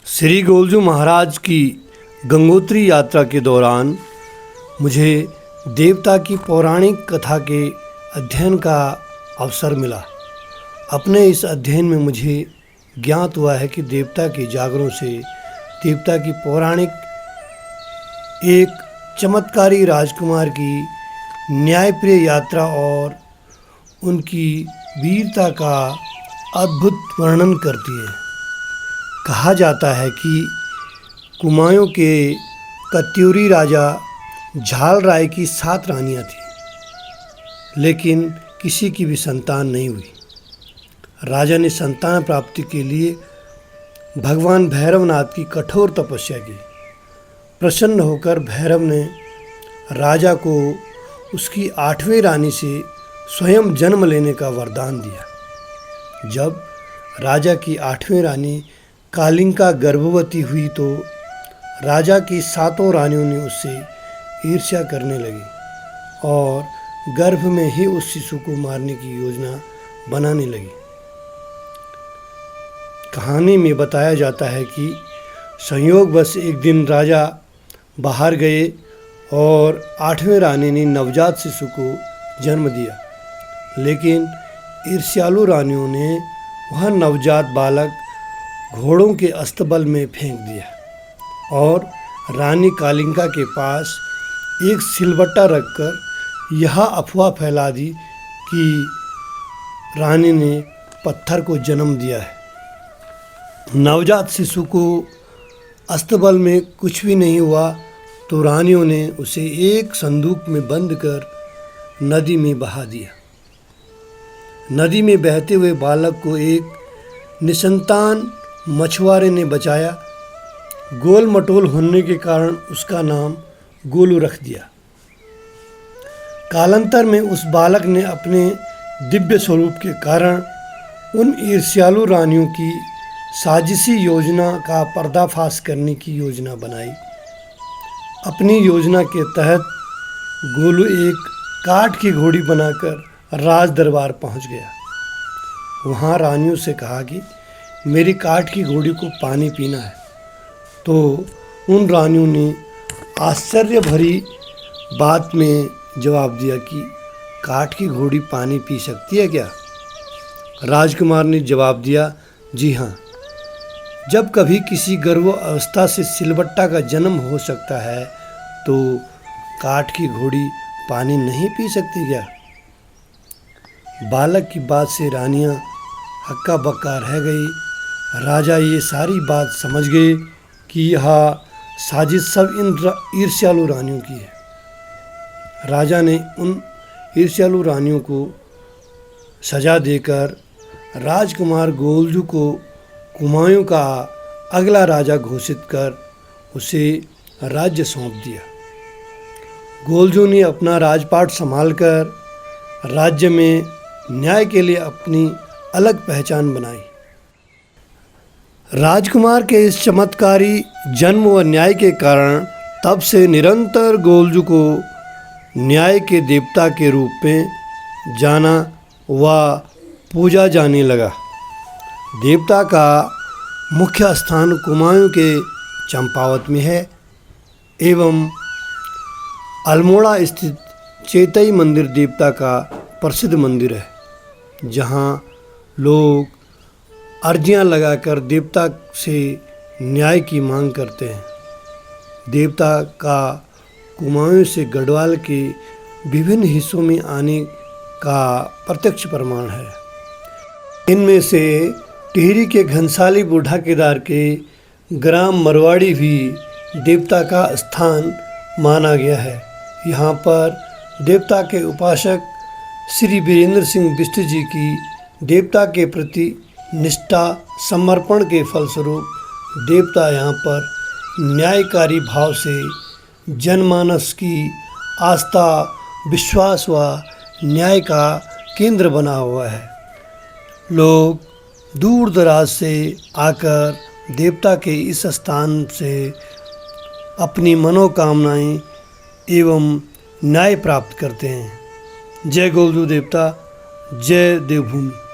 श्री गोलजू महाराज की गंगोत्री यात्रा के दौरान मुझे देवता की पौराणिक कथा के अध्ययन का अवसर मिला। अपने इस अध्ययन में मुझे ज्ञात हुआ है कि देवता के जागरों से देवता की पौराणिक एक चमत्कारी राजकुमार की न्यायप्रिय यात्रा और उनकी वीरता का अद्भुत वर्णन करती है। कहा जाता है कि कुमाऊं के कत्यूरी राजा झाल राय की 7 रानियां थीं, लेकिन किसी की भी संतान नहीं हुई। राजा ने संतान प्राप्ति के लिए भगवान भैरवनाथ की कठोर तपस्या की। प्रसन्न होकर भैरव ने राजा को उसकी 8वीं रानी से स्वयं जन्म लेने का वरदान दिया। जब राजा की 8वीं रानी कालिंका गर्भवती हुई तो राजा की 7 रानियों ने उससे ईर्ष्या करने लगी और गर्भ में ही उस शिशु को मारने की योजना बनाने लगी। कहानी में बताया जाता है कि संयोगवश एक दिन राजा बाहर गए और 8वीं रानी ने नवजात शिशु को जन्म दिया, लेकिन ईर्ष्यालु रानियों ने वह नवजात बालक घोड़ों के अस्तबल में फेंक दिया और रानी कालिंका के पास एक सिलबट्टा रखकर यह अफवाह फैला दी कि रानी ने पत्थर को जन्म दिया है। नवजात शिशु को अस्तबल में कुछ भी नहीं हुआ तो रानियों ने उसे एक संदूक में बंद कर नदी में बहा दिया। नदी में बहते हुए बालक को एक निसंतान मछुआरे ने बचाया। गोल मटोल होने के कारण उसका नाम गोलू रख दिया। कालांतर में उस बालक ने अपने दिव्य स्वरूप के कारण उन ईर्ष्यालु रानियों की साजिशी योजना का पर्दाफाश करने की योजना बनाई। अपनी योजना के तहत गोलू एक काठ की घोड़ी बनाकर राज दरबार पहुंच गया। वहां रानियों से कहा कि मेरी काठ की घोड़ी को पानी पीना है, तो उन रानियों ने आश्चर्य भरी बात में जवाब दिया कि काठ की घोड़ी पानी पी सकती है क्या? राजकुमार ने जवाब दिया, जी हाँ, जब कभी किसी गर्भ अवस्था से सिलबट्टा का जन्म हो सकता है तो काठ की घोड़ी पानी नहीं पी सकती क्या? बालक की बात से रानियां हक्का बक्का रह गई। राजा ये सारी बात समझ गए कि यह साजिश सब इन ईर्ष्यालु रानियों की है। राजा ने उन ईर्ष्यालु रानियों को सजा देकर राजकुमार गोलजू को कुमाऊं का अगला राजा घोषित कर उसे राज्य सौंप दिया। गोलजू ने अपना राजपाट संभालकर राज्य में न्याय के लिए अपनी अलग पहचान बनाई। राजकुमार के इस चमत्कारी जन्म व न्याय के कारण तब से निरंतर गोलजू को न्याय के देवता के रूप में जाना व पूजा जाने लगा। देवता का मुख्य स्थान कुमाऊं के चंपावत में है एवं अल्मोड़ा स्थित चेतई मंदिर देवता का प्रसिद्ध मंदिर है, जहाँ लोग अर्जियां लगाकर देवता से न्याय की मांग करते हैं। देवता का कुमाऊं से गढ़वाल के विभिन्न हिस्सों में आने का प्रत्यक्ष प्रमाण है। इनमें से टिहरी के घनसाली बूढ़ा केदार के ग्राम मरवाड़ी भी देवता का स्थान माना गया है। यहाँ पर देवता के उपासक श्री वीरेंद्र सिंह बिष्ट जी की देवता के प्रति निष्ठा समर्पण के फलस्वरूप देवता यहाँ पर न्यायकारी भाव से जनमानस की आस्था, विश्वास व न्याय का केंद्र बना हुआ है। लोग दूर दराज से आकर देवता के इस स्थान से अपनी मनोकामनाएं एवं न्याय प्राप्त करते हैं। जय गोलजू देवता, जय देवभूमि।